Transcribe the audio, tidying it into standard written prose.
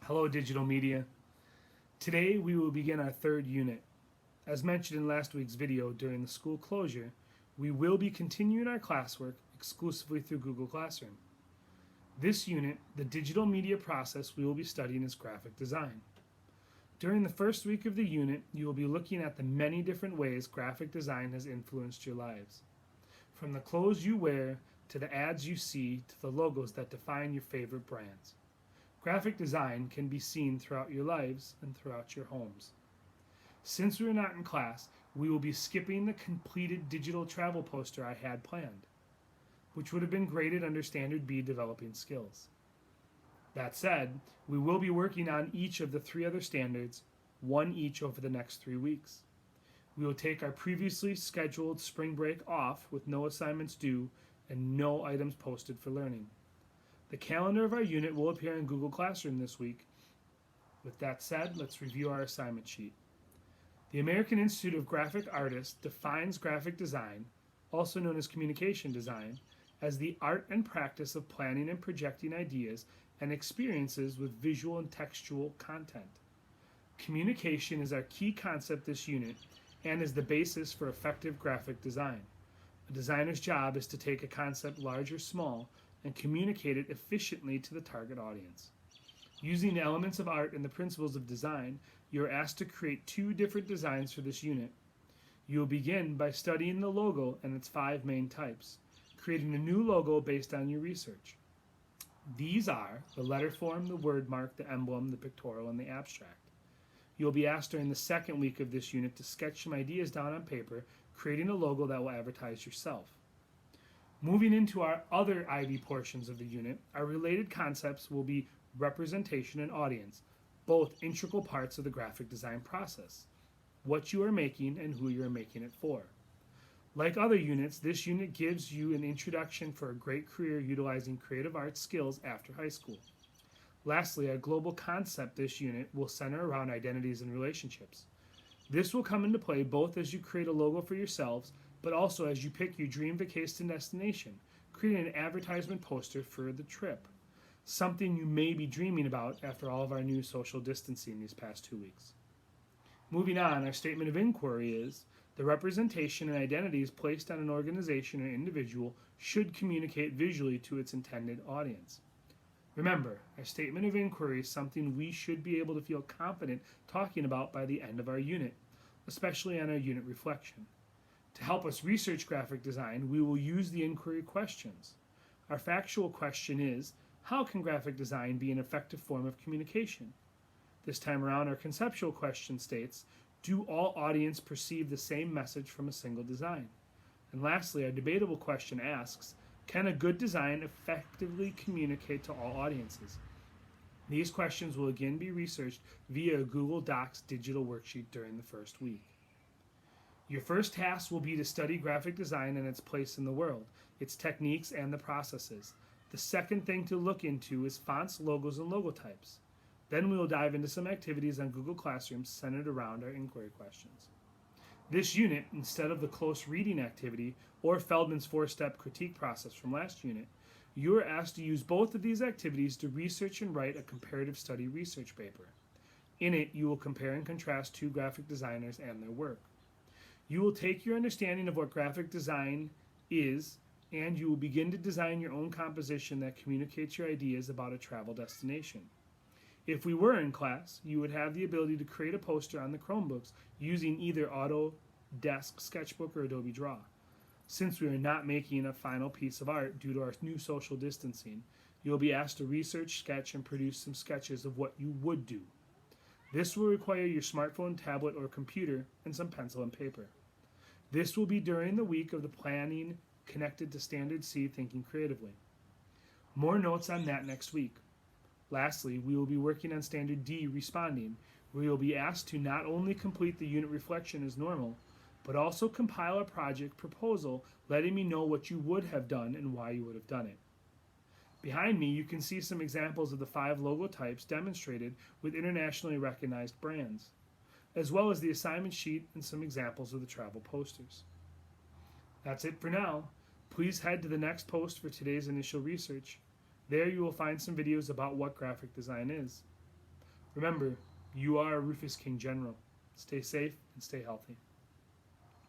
Hello, digital media. Today we will begin our third unit. As mentioned in last week's video during the school closure, we will be continuing our classwork exclusively through Google Classroom. This unit, the digital media process we will be studying is graphic design. During the first week of the unit, you will be looking at the many different ways graphic design has influenced your lives. From the clothes you wear, to the ads you see, to the logos that define your favorite brands. Graphic design can be seen throughout your lives and throughout your homes. Since we are not in class, we will be skipping the completed digital travel poster I had planned, which would have been graded under Standard B developing skills. That said, we will be working on each of the three other standards, one each over the next 3 weeks. We will take our previously scheduled spring break off with no assignments due and no items posted for learning. The calendar of our unit will appear in Google Classroom this week. With that said, let's review our assignment sheet. The American Institute of Graphic Artists defines graphic design, also known as communication design, as the art and practice of planning and projecting ideas and experiences with visual and textual content. Communication is our key concept this unit and is the basis for effective graphic design. A designer's job is to take a concept large or small and communicate it efficiently to the target audience. Using the elements of art and the principles of design, you are asked to create 2 different designs for this unit. You will begin by studying the logo and its 5 main types, creating a new logo based on your research. These are the letter form, the word mark, the emblem, the pictorial, and the abstract. You'll be asked during the second week of this unit to sketch some ideas down on paper, creating a logo that will advertise yourself. Moving into our other IB portions of the unit, our related concepts will be representation and audience, both integral parts of the graphic design process, what you are making and who you are making it for. Like other units, this unit gives you an introduction for a great career utilizing creative arts skills after high school. Lastly, our global concept this unit will center around identities and relationships. This will come into play both as you create a logo for yourselves, but also as you pick your dream vacation destination, creating an advertisement poster for the trip, something you may be dreaming about after all of our new social distancing these past 2 weeks. Moving on, our statement of inquiry is, the representation and identities placed on an organization or individual should communicate visually to its intended audience. Remember, our statement of inquiry is something we should be able to feel confident talking about by the end of our unit, especially on our unit reflection. To help us research graphic design, we will use the inquiry questions. Our factual question is, how can graphic design be an effective form of communication? This time around, our conceptual question states, do all audiences perceive the same message from a single design? And lastly, our debatable question asks, can a good design effectively communicate to all audiences? These questions will again be researched via a Google Docs digital worksheet during the first week. Your first task will be to study graphic design and its place in the world, its techniques and the processes. The second thing to look into is fonts, logos, and logotypes. Then we will dive into some activities on Google Classroom centered around our inquiry questions. This unit, instead of the close reading activity or Feldman's 4-step critique process from last unit, you are asked to use both of these activities to research and write a comparative study research paper. In it, you will compare and contrast 2 graphic designers and their work. You will take your understanding of what graphic design is, and you will begin to design your own composition that communicates your ideas about a travel destination. If we were in class, you would have the ability to create a poster on the Chromebooks using either Autodesk Sketchbook or Adobe Draw. Since we are not making a final piece of art due to our new social distancing, you will be asked to research, sketch, and produce some sketches of what you would do. This will require your smartphone, tablet, or computer and some pencil and paper. This will be during the week of the planning connected to Standard C Thinking Creatively. More notes on that next week. Lastly, we will be working on Standard D Responding, where you will be asked to not only complete the unit reflection as normal, but also compile a project proposal letting me know what you would have done and why you would have done it. Behind me, you can see some examples of the 5 logo types demonstrated with internationally recognized brands, as well as the assignment sheet and some examples of the travel posters. That's it for now. Please head to the next post for today's initial research. There you will find some videos about what graphic design is. Remember, you are a Rufus King General. Stay safe and stay healthy.